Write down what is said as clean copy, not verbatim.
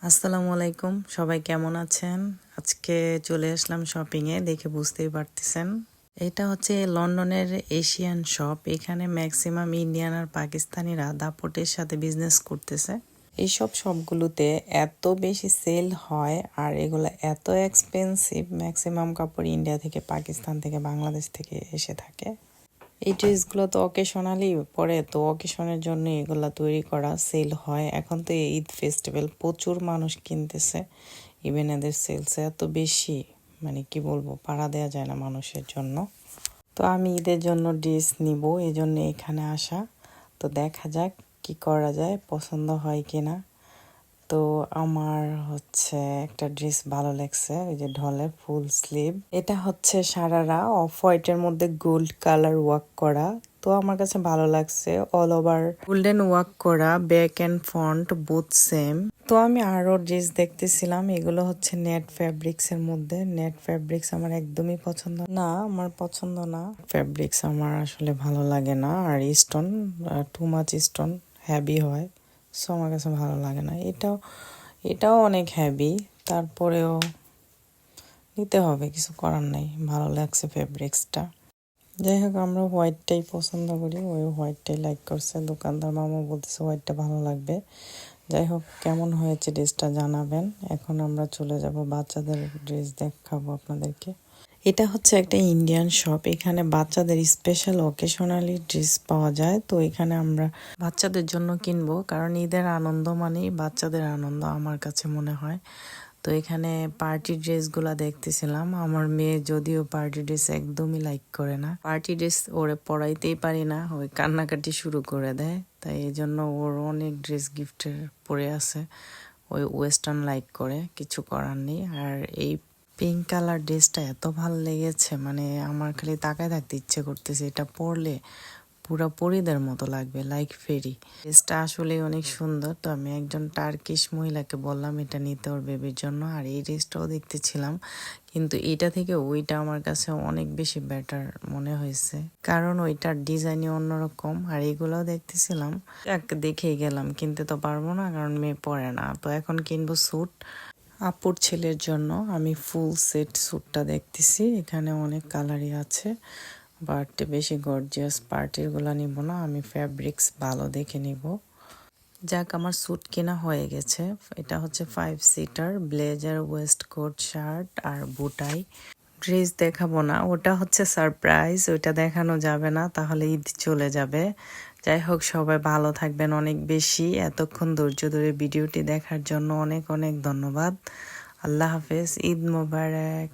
আসসালামু আলাইকুম, সবাই কেমন আছেন? আজকে চলে আসলাম শপিংয়ে, দেখে বুঝতেই পারতেছেন। এটা হচ্ছে লন্ডনের এশিয়ান শপ। এখানে ম্যাক্সিমাম ইন্ডিয়ান আর পাকিস্তানিরা দাপটের সাথে বিজনেস করতেছে। এইসব শপগুলোতে এত বেশি সেল হয় আর এগুলো এত এক্সপেন্সিভ, ম্যাক্সিমাম কাপড় ইন্ডিয়া থেকে, পাকিস্তান থেকে, বাংলাদেশ থেকে এসে থাকে। এই ড্রেসগুলো তো অকেশনালি পরে, তো অকেশনের জন্য এগুলা তৈরি করা, সেল হয়। এখন তো ঈদ ফেস্টিভ্যাল, প্রচুর মানুষ কিনতেছে। ইভেন এদের সেলস এত বেশি, মানে কি বলবো, পাড়া দেওয়া যায় না মানুষের জন্য। তো আমি ঈদের জন্য ড্রেস নিব, এই জন্য এখানে আসা। তো দেখা যাক কি করা যায়, পছন্দ হয় কিনা। তো আমার হচ্ছে একটা ড্রেস ভালো লাগছে, ওই যে ঢলের ফুল স্লিভ। এটা হচ্ছে সারারা অফ হোয়াইটের মধ্যে গোল্ড কালার ওয়ার্ক করা। তো আমার কাছে ভালো লাগছে, অল ওভার গোল্ডেন ওয়ার্ক করা, back and front both same. তো আমি আরো ড্রেস দেখতেছিলাম, এগুলো হচ্ছে নেট ফ্যাব্রিক্স এর মধ্যে। নেট ফ্যাব্রিক্স আমার একদমই পছন্দ না, আমার পছন্দ না ফ্যাব্রিক্স, আমার আসলে ভালো লাগে না। আর stone, too much stone, heavy হয়, সো আমার কাছে ভালো লাগে না। এটাও অনেক হ্যাভি, তারপরেও নিতে হবে, কিছু করার নাই, ভালো লাগছে ফেব্রিক্সটা। যাই হোক, আমরা হোয়াইটটাই পছন্দ করি, ওই হোয়াইটটাই লাইক করছে দোকানদার। মামা বলতেছে হোয়াইটটা ভালো লাগবে। যাই হোক, কেমন হয়েছে ড্রেসটা জানাবেন। এখন আমরা চলে যাব, বাচ্চাদের ড্রেস দেখাবো আপনাদেরকে। এটা হচ্ছে একটা ইন্ডিয়ান শপ, এখানে বাচ্চাদের স্পেশাল অকেশনালি ড্রেস পাওয়া যায়। তো এখানে আমরা বাচ্চাদের জন্য কিনবো, কারণ ঈদের আনন্দ মানেই বাচ্চাদের আনন্দ আমার কাছে মনে হয়। তো এখানে পার্টি ড্রেসগুলা দেখতেছিলাম। আমার মেয়ে যদিও পার্টি ড্রেস একদমই লাইক করে না, পার্টি ড্রেস ওরে পরাইতেই পারি না, ওই কান্নাকাটি শুরু করে দেয়। তাই এই জন্য ওর অনেক ড্রেস গিফটের পরে আছে, ওই ওয়েস্টার্ন লাইক করে, কিছু করার নেই। আর এই পিঙ্ক কালার ড্রেসটা এত ভালো লেগেছে, মানে আমার খালি তাকায় থাকতে ইচ্ছে করতেছে। এটা পরলে পুরা পরীদের মতো লাগবে, লাইক ফেরি। ড্রেসটা আসলে অনেক সুন্দর। তো আমি একজন টার্কিশ মহিলাকে বললাম এটা নিতে, ওর বেবির জন্য। আর এই ড্রেসটাও দেখতেছিলাম, কিন্তু এটা থেকে ওইটা আমার কাছে অনেক বেশি বেটার মনে হয়েছে, কারণ ওইটার ডিজাইনই অন্যরকম। আর এগুলোও দেখতেছিলাম, দেখেই গেলাম, কিনতে তো পারবো না কারণ মেয়ে পরে না। তো এখন কিনবো স্যুট আপুর ছেলের জন্য। আমি ফুল সেট স্যুটটা দেখতেছি, এখানে অনেক কালারই আছে, বাট বেশি গর্জিয়াস পার্টিরগুলো নিব না, আমি ফ্যাব্রিক্স ভালো দেখে নিব। যাক, আমার স্যুট কেনা হয়ে গেছে। এটা হচ্ছে 5 seater, blazer, waist coat, shirt আর বুটাই। ড্রেস দেখাবো না, ওটা হচ্ছে সারপ্রাইজ, ওইটা দেখানো যাবে না, তাহলে ঈদ চলে যাবে। যাই হোক, সবাই ভালো থাকবেন অনেক বেশি। এতক্ষণ ধৈর্য ধরে ভিডিওটি দেখার জন্য অনেক অনেক ধন্যবাদ। আল্লাহ হাফেজ, ঈদ মোবারক।